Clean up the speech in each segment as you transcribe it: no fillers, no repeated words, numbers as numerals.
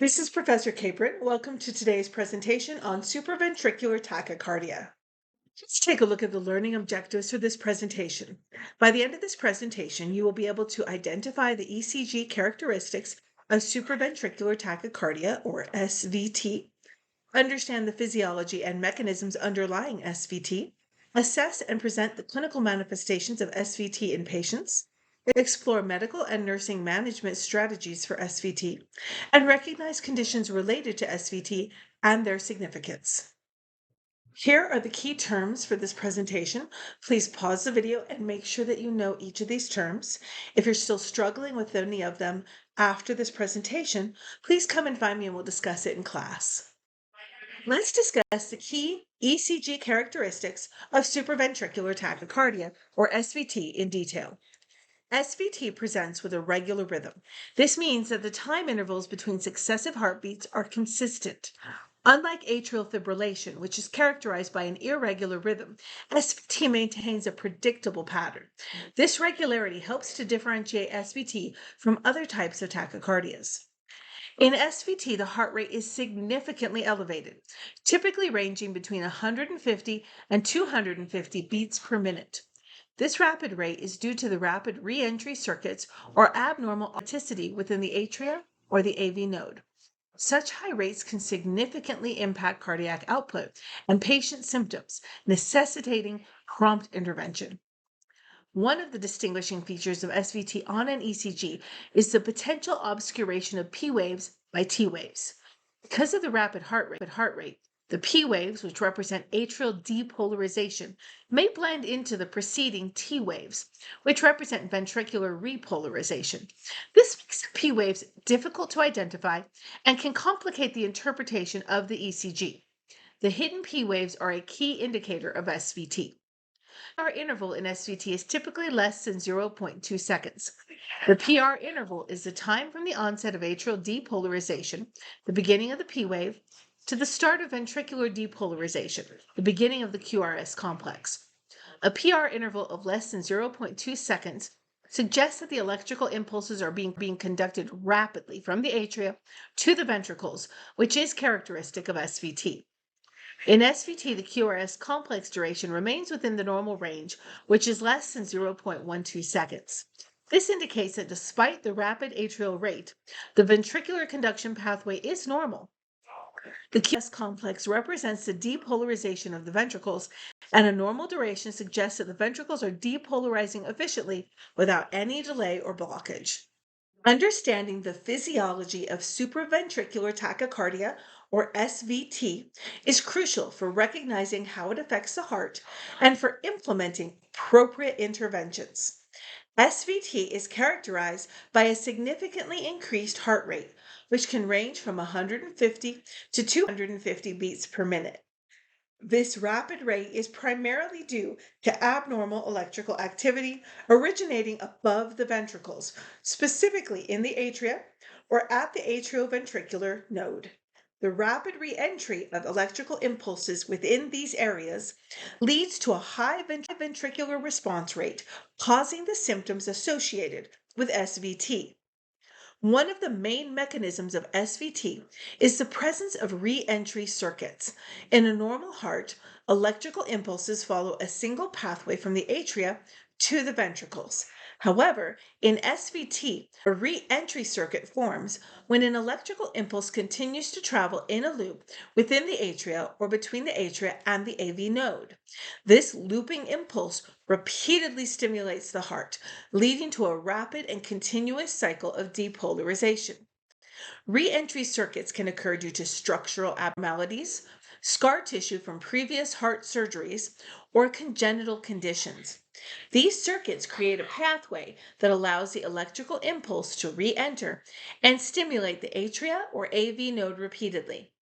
This is Professor Capron. Welcome to today's presentation on supraventricular tachycardia. Let's take a look at the learning objectives for this presentation. By the end of this presentation, you will be able to identify the ECG characteristics of supraventricular tachycardia, or SVT, understand the physiology and mechanisms underlying SVT, assess and present the clinical manifestations of SVT in patients, explore medical and nursing management strategies for SVT, and recognize conditions related to SVT and their significance. Here are the key terms for this presentation. Please pause the video and make sure that you know each of these terms. If you're still struggling with any of them after this presentation, please come and find me and we'll discuss it in class. Let's discuss the key ECG characteristics of supraventricular tachycardia, or SVT, in detail. SVT presents with a regular rhythm. This means that the time intervals between successive heartbeats are consistent. Unlike atrial fibrillation, which is characterized by an irregular rhythm, SVT maintains a predictable pattern. This regularity helps to differentiate SVT from other types of tachycardias. In SVT, the heart rate is significantly elevated, typically ranging between 150 and 250 beats per minute. This rapid rate is due to the rapid re-entry circuits or abnormal automaticity within the atria or the AV node. Such high rates can significantly impact cardiac output and patient symptoms, necessitating prompt intervention. One of the distinguishing features of SVT on an ECG is the potential obscuration of P waves by T waves. Because of the rapid heart rate, the P waves, which represent atrial depolarization, may blend into the preceding T waves, which represent ventricular repolarization. This makes the P waves difficult to identify and can complicate the interpretation of the ECG. The hidden P waves are a key indicator of SVT. Our interval in SVT is typically less than 0.2 seconds. The PR interval is the time from the onset of atrial depolarization, the beginning of the P wave, to the start of ventricular depolarization, the beginning of the QRS complex. A PR interval of less than 0.2 seconds suggests that the electrical impulses are being conducted rapidly from the atria to the ventricles, which is characteristic of SVT. In SVT, the QRS complex duration remains within the normal range, which is less than 0.12 seconds. This indicates that despite the rapid atrial rate, the ventricular conduction pathway is normal. The QRS complex represents the depolarization of the ventricles, and a normal duration suggests that the ventricles are depolarizing efficiently without any delay or blockage. Understanding the physiology of supraventricular tachycardia, or SVT, is crucial for recognizing how it affects the heart and for implementing appropriate interventions. SVT is characterized by a significantly increased heart rate, which can range from 150 to 250 beats per minute. This rapid rate is primarily due to abnormal electrical activity originating above the ventricles, specifically in the atria or at the atrioventricular node. The rapid re-entry of electrical impulses within these areas leads to a high ventricular response rate, causing the symptoms associated with SVT. One of the main mechanisms of SVT is the presence of re-entry circuits. In a normal heart, electrical impulses follow a single pathway from the atria to the ventricles. However, in SVT, a re-entry circuit forms when an electrical impulse continues to travel in a loop within the atria or between the atria and the AV node. This looping impulse repeatedly stimulates the heart, leading to a rapid and continuous cycle of depolarization. Re-entry circuits can occur due to structural abnormalities, scar tissue from previous heart surgeries, or congenital conditions. These circuits create a pathway that allows the electrical impulse to re-enter and stimulate the atria or AV node repeatedly.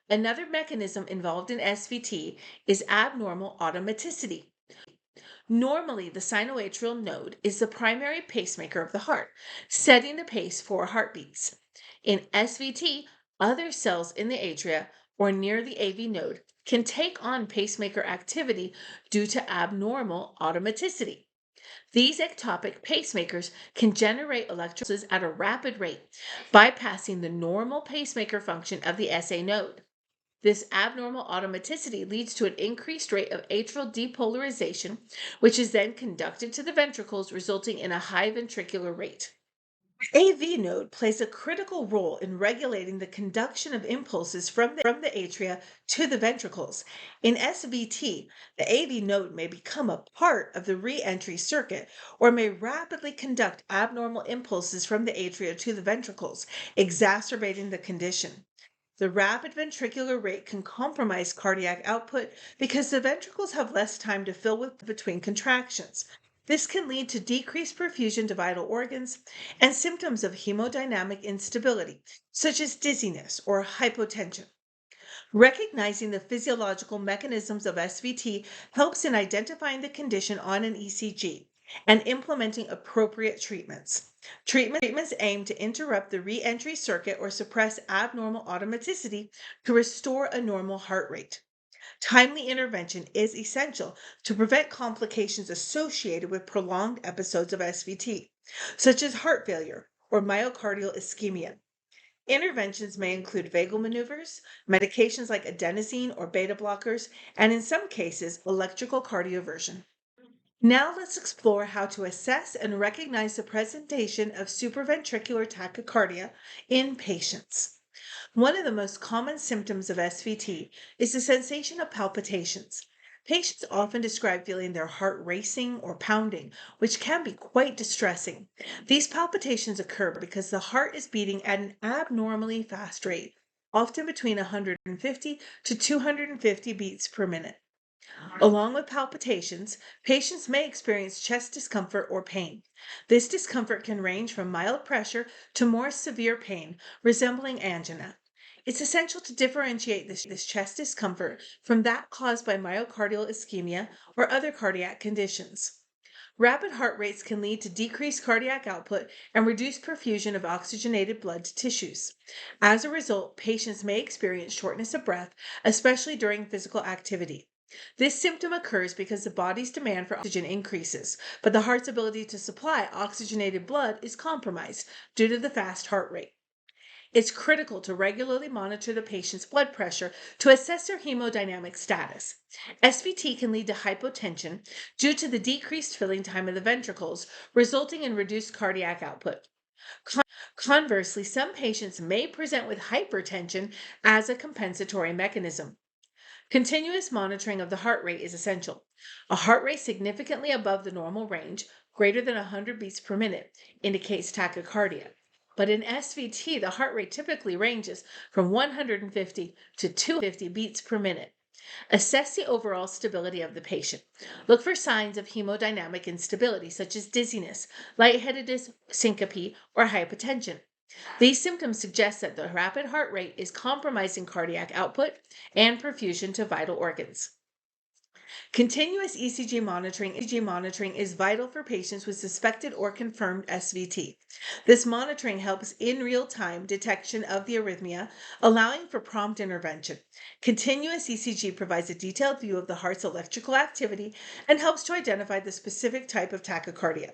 Another mechanism involved in SVT is abnormal automaticity. Normally, the sinoatrial node is the primary pacemaker of the heart, setting the pace for heartbeats. In SVT, other cells in the atria or near the AV node can take on pacemaker activity due to abnormal automaticity. These ectopic pacemakers can generate electrical impulses at a rapid rate, bypassing the normal pacemaker function of the SA node. This abnormal automaticity leads to an increased rate of atrial depolarization, which is then conducted to the ventricles, resulting in a high ventricular rate. The AV node plays a critical role in regulating the conduction of impulses from the atria to the ventricles. In SVT, the AV node may become a part of the re-entry circuit or may rapidly conduct abnormal impulses from the atria to the ventricles, exacerbating the condition. The rapid ventricular rate can compromise cardiac output because the ventricles have less time to fill with between contractions. This can lead to decreased perfusion to vital organs and symptoms of hemodynamic instability, such as dizziness or hypotension. Recognizing the physiological mechanisms of SVT helps in identifying the condition on an ECG and implementing appropriate treatments. Treatments aim to interrupt the re-entry circuit or suppress abnormal automaticity to restore a normal heart rate. Timely intervention is essential to prevent complications associated with prolonged episodes of SVT, such as heart failure or myocardial ischemia. Interventions may include vagal maneuvers, medications like adenosine or beta blockers, and in some cases, electrical cardioversion. Now let's explore how to assess and recognize the presentation of supraventricular tachycardia in patients. One of the most common symptoms of SVT is the sensation of palpitations. Patients often describe feeling their heart racing or pounding, which can be quite distressing. These palpitations occur because the heart is beating at an abnormally fast rate, often between 150 to 250 beats per minute. Along with palpitations, patients may experience chest discomfort or pain. This discomfort can range from mild pressure to more severe pain, resembling angina. It's essential to differentiate this chest discomfort from that caused by myocardial ischemia or other cardiac conditions. Rapid heart rates can lead to decreased cardiac output and reduced perfusion of oxygenated blood to tissues. As a result, patients may experience shortness of breath, especially during physical activity. This symptom occurs because the body's demand for oxygen increases, but the heart's ability to supply oxygenated blood is compromised due to the fast heart rate. It's critical to regularly monitor the patient's blood pressure to assess their hemodynamic status. SVT can lead to hypotension due to the decreased filling time of the ventricles, resulting in reduced cardiac output. Conversely, some patients may present with hypertension as a compensatory mechanism. Continuous monitoring of the heart rate is essential. A heart rate significantly above the normal range, greater than 100 beats per minute, indicates tachycardia. But in SVT, the heart rate typically ranges from 150 to 250 beats per minute. Assess the overall stability of the patient. Look for signs of hemodynamic instability, such as dizziness, lightheadedness, syncope, or hypotension. These symptoms suggest that the rapid heart rate is compromising cardiac output and perfusion to vital organs. Continuous ECG monitoring is vital for patients with suspected or confirmed SVT. This monitoring helps in real-time detection of the arrhythmia, allowing for prompt intervention. Continuous ECG provides a detailed view of the heart's electrical activity and helps to identify the specific type of tachycardia.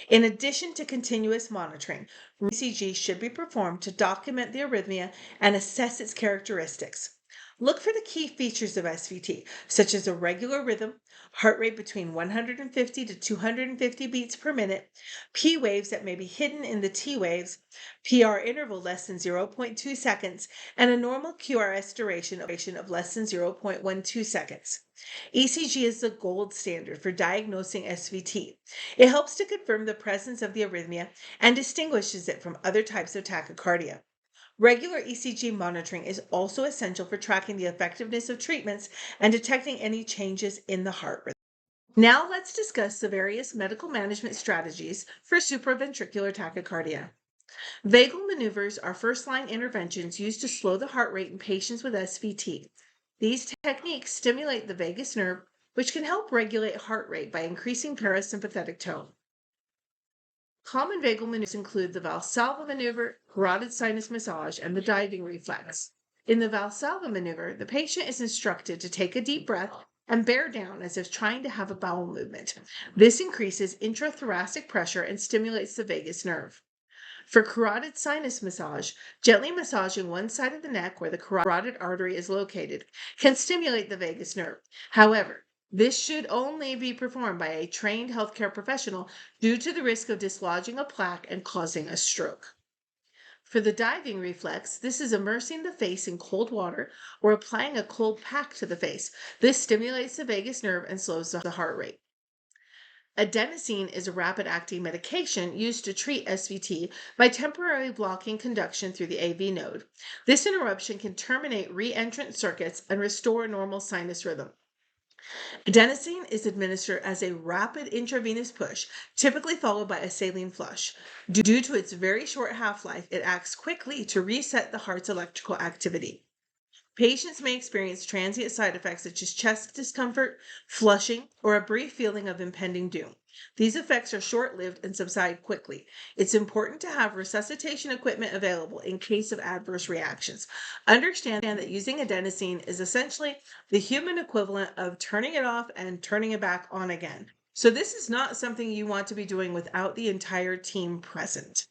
In addition to continuous monitoring, ECG should be performed to document the arrhythmia and assess its characteristics. Look for the key features of SVT, such as a regular rhythm, heart rate between 150 to 250 beats per minute, P waves that may be hidden in the T waves, PR interval less than zero point 0.2 seconds, and a normal QRS duration of less than 0.12 seconds. ECG is the gold standard for diagnosing SVT. It helps to confirm the presence of the arrhythmia and distinguishes it from other types of tachycardia. Regular ECG monitoring is also essential for tracking the effectiveness of treatments and detecting any changes in the heart rhythm. Now let's discuss the various medical management strategies for supraventricular tachycardia. Vagal maneuvers are first-line interventions used to slow the heart rate in patients with SVT. These techniques stimulate the vagus nerve, which can help regulate heart rate by increasing parasympathetic tone. Common vagal maneuvers include the Valsalva maneuver, carotid sinus massage, and the diving reflex. In the Valsalva maneuver, the patient is instructed to take a deep breath and bear down as if trying to have a bowel movement. This increases intrathoracic pressure and stimulates the vagus nerve. For carotid sinus massage, gently massaging one side of the neck where the carotid artery is located can stimulate the vagus nerve. However, this should only be performed by a trained healthcare professional due to the risk of dislodging a plaque and causing a stroke. For the diving reflex, this is immersing the face in cold water or applying a cold pack to the face. This stimulates the vagus nerve and slows the heart rate. Adenosine is a rapid-acting medication used to treat SVT by temporarily blocking conduction through the AV node. This interruption can terminate re-entrant circuits and restore normal sinus rhythm. Adenosine is administered as a rapid intravenous push, typically followed by a saline flush. Due to its very short half-life, it acts quickly to reset the heart's electrical activity. Patients may experience transient side effects such as chest discomfort, flushing, or a brief feeling of impending doom. These effects are short-lived and subside quickly. It's important to have resuscitation equipment available in case of adverse reactions. Understand that using adenosine is essentially the human equivalent of turning it off and turning it back on again. So this is not something you want to be doing without the entire team present.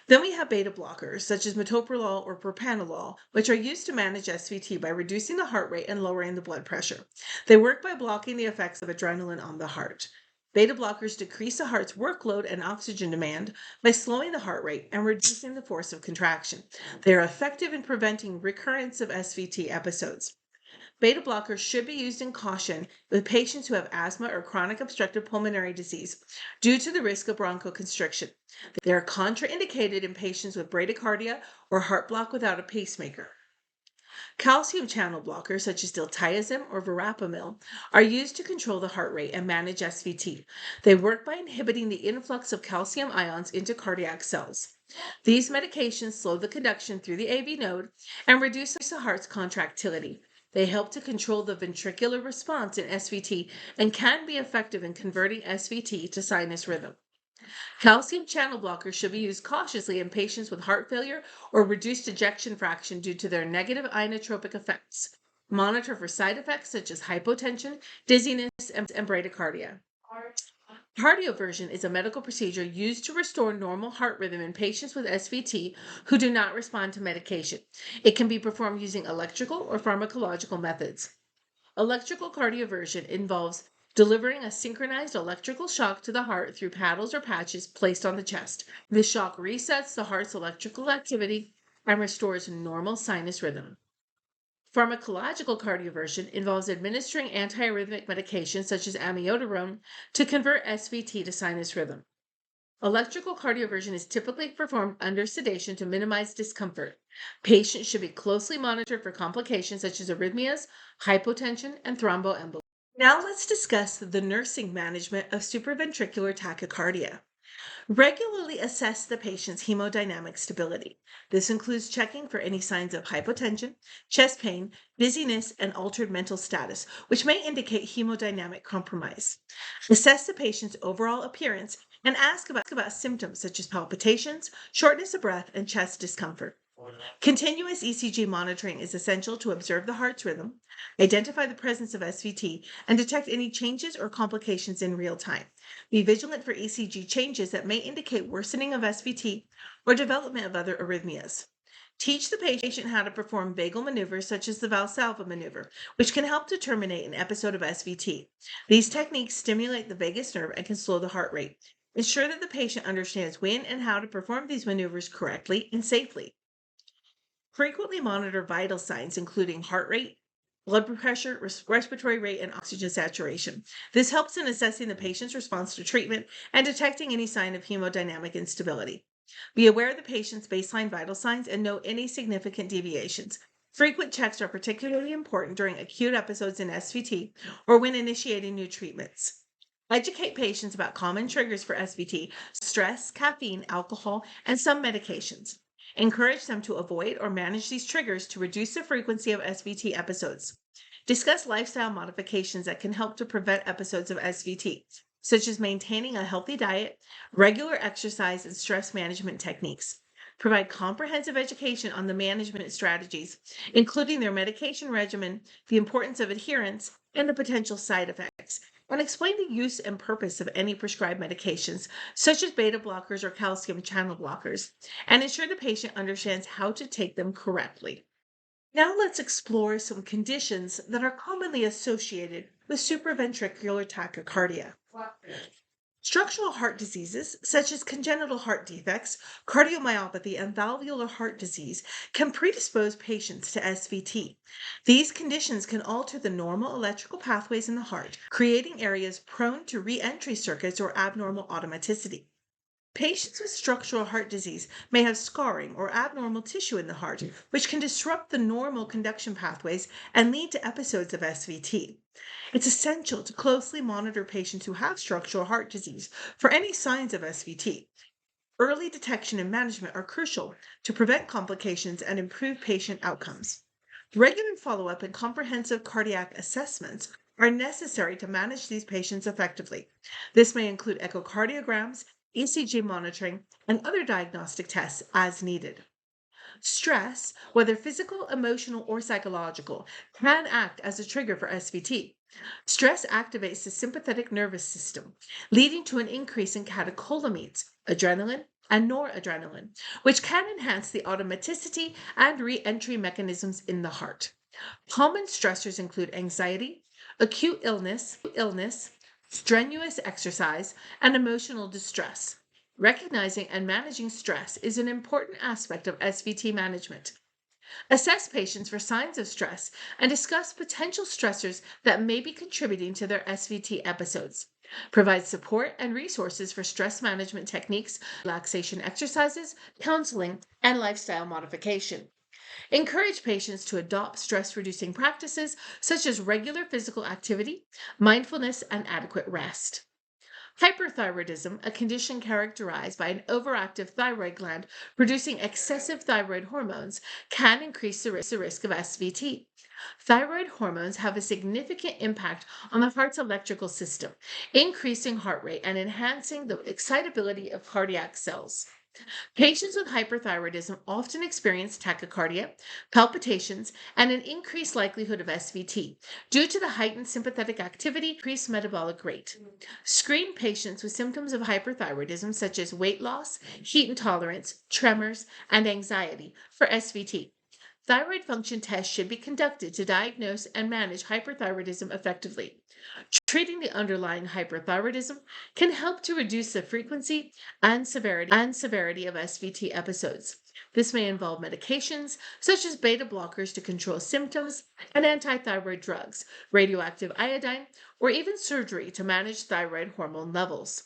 Then we have beta blockers, such as metoprolol or propranolol, which are used to manage SVT by reducing the heart rate and lowering the blood pressure. They work by blocking the effects of adrenaline on the heart. Beta blockers decrease the heart's workload and oxygen demand by slowing the heart rate and reducing the force of contraction. They are effective in preventing recurrence of SVT episodes. Beta blockers should be used in caution with patients who have asthma or chronic obstructive pulmonary disease due to the risk of bronchoconstriction. They are contraindicated in patients with bradycardia or heart block without a pacemaker. Calcium channel blockers such as diltiazem or verapamil are used to control the heart rate and manage SVT. They work by inhibiting the influx of calcium ions into cardiac cells. These medications slow the conduction through the AV node and reduce the heart's contractility. They help to control the ventricular response in SVT and can be effective in converting SVT to sinus rhythm. Calcium channel blockers should be used cautiously in patients with heart failure or reduced ejection fraction due to their negative inotropic effects. Monitor for side effects such as hypotension, dizziness, and bradycardia. Cardioversion is a medical procedure used to restore normal heart rhythm in patients with SVT who do not respond to medication. It can be performed using electrical or pharmacological methods. Electrical cardioversion involves delivering a synchronized electrical shock to the heart through paddles or patches placed on the chest. This shock resets the heart's electrical activity and restores normal sinus rhythm. Pharmacological cardioversion involves administering antiarrhythmic medications such as amiodarone to convert SVT to sinus rhythm. Electrical cardioversion is typically performed under sedation to minimize discomfort. Patients should be closely monitored for complications such as arrhythmias, hypotension, and thromboembolism. Now let's discuss the nursing management of supraventricular tachycardia. Regularly assess the patient's hemodynamic stability. This includes checking for any signs of hypotension, chest pain, dizziness, and altered mental status, which may indicate hemodynamic compromise. Assess the patient's overall appearance and ask about symptoms such as palpitations, shortness of breath, and chest discomfort. Continuous ECG monitoring is essential to observe the heart's rhythm, identify the presence of SVT, and detect any changes or complications in real time. Be vigilant for ECG changes that may indicate worsening of SVT or development of other arrhythmias. Teach the patient how to perform vagal maneuvers such as the Valsalva maneuver, which can help to terminate an episode of SVT. These techniques stimulate the vagus nerve and can slow the heart rate. Ensure that the patient understands when and how to perform these maneuvers correctly and safely. Frequently monitor vital signs, including heart rate, blood pressure, respiratory rate, and oxygen saturation. This helps in assessing the patient's response to treatment and detecting any sign of hemodynamic instability. Be aware of the patient's baseline vital signs and note any significant deviations. Frequent checks are particularly important during acute episodes in SVT or when initiating new treatments. Educate patients about common triggers for SVT, stress, caffeine, alcohol, and some medications. Encourage them to avoid or manage these triggers to reduce the frequency of SVT episodes. Discuss lifestyle modifications that can help to prevent episodes of SVT, such as maintaining a healthy diet, regular exercise, and stress management techniques. provide comprehensive education on the management strategies, including their medication regimen, the importance of adherence, and the potential side effects, and explain the use and purpose of any prescribed medications, such as beta blockers or calcium channel blockers, and ensure the patient understands how to take them correctly. Now let's explore some conditions that are commonly associated with supraventricular tachycardia. Structural heart diseases, such as congenital heart defects, cardiomyopathy, and valvular heart disease, can predispose patients to SVT. These conditions can alter the normal electrical pathways in the heart, creating areas prone to re-entry circuits or abnormal automaticity. Patients with structural heart disease may have scarring or abnormal tissue in the heart, which can disrupt the normal conduction pathways and lead to episodes of SVT. It's essential to closely monitor patients who have structural heart disease for any signs of SVT. Early detection and management are crucial to prevent complications and improve patient outcomes. Regular follow-up and comprehensive cardiac assessments are necessary to manage these patients effectively. This may include echocardiograms, ECG monitoring, and other diagnostic tests as needed. Stress, whether physical, emotional, or psychological, can act as a trigger for SVT. Stress activates the sympathetic nervous system, leading to an increase in catecholamines, adrenaline, and noradrenaline, which can enhance the automaticity and re-entry mechanisms in the heart. Common stressors include anxiety, acute illness, strenuous exercise, and emotional distress. Recognizing and managing stress is an important aspect of SVT management. Assess patients for signs of stress and discuss potential stressors that may be contributing to their SVT episodes. Provide support and resources for stress management techniques, relaxation exercises, counseling, and lifestyle modification. Encourage patients to adopt stress reducing practices such as regular physical activity, mindfulness, and adequate rest. Hyperthyroidism, a condition characterized by an overactive thyroid gland producing excessive thyroid hormones, can increase the risk of SVT. Thyroid hormones have a significant impact on the heart's electrical system, increasing heart rate and enhancing the excitability of cardiac cells. Patients with hyperthyroidism often experience tachycardia, palpitations, and an increased likelihood of SVT due to the heightened sympathetic activity, increased metabolic rate. Screen patients with symptoms of hyperthyroidism such as weight loss, heat intolerance, tremors, and anxiety for SVT. Thyroid function tests should be conducted to diagnose and manage hyperthyroidism effectively. Treating the underlying hyperthyroidism can help to reduce the frequency and severity of SVT episodes. This may involve medications such as beta blockers to control symptoms and antithyroid drugs, radioactive iodine, or even surgery to manage thyroid hormone levels.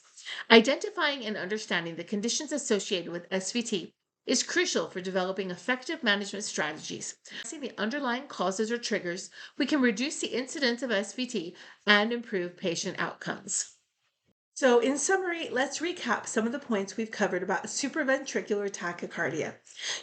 Identifying and understanding the conditions associated with SVT is crucial for developing effective management strategies. Addressing the underlying causes or triggers, we can reduce the incidence of SVT and improve patient outcomes. So, in summary, let's recap some of the points we've covered about supraventricular tachycardia.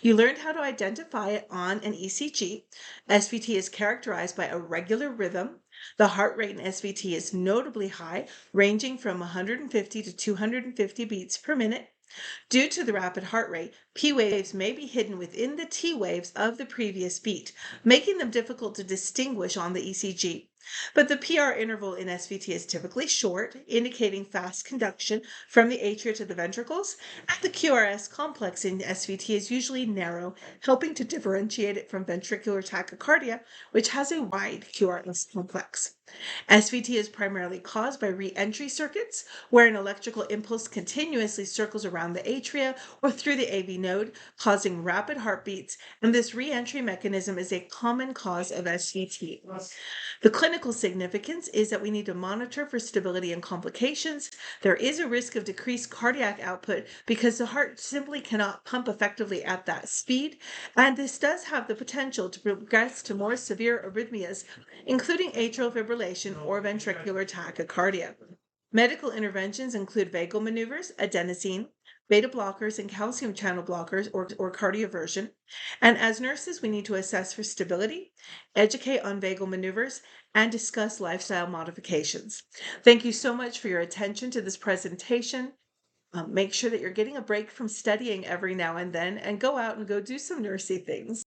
You learned how to identify it on an ECG. SVT is characterized by a regular rhythm. The heart rate in SVT is notably high, ranging from 150 to 250 beats per minute. Due to the rapid heart rate, P waves may be hidden within the T waves of the previous beat, making them difficult to distinguish on the ECG. But the PR interval in SVT is typically short, indicating fast conduction from the atria to the ventricles, and the QRS complex in SVT is usually narrow, helping to differentiate it from ventricular tachycardia, which has a wide QRS complex. SVT is primarily caused by re-entry circuits, where an electrical impulse continuously circles around the atria or through the AV node, causing rapid heartbeats, and this re-entry mechanism is a common cause of SVT. The clinical significance is that we need to monitor for stability and complications. There is a risk of decreased cardiac output because the heart simply cannot pump effectively at that speed, and this does have the potential to progress to more severe arrhythmias, including atrial fibrillation or ventricular tachycardia. Medical interventions include vagal maneuvers, adenosine, beta blockers, and calcium channel blockers or cardioversion. And as nurses, we need to assess for stability, educate on vagal maneuvers, and discuss lifestyle modifications. Thank you so much for your attention to this presentation. Make sure that you're getting a break from studying every now and then and go out and go do some nursey things.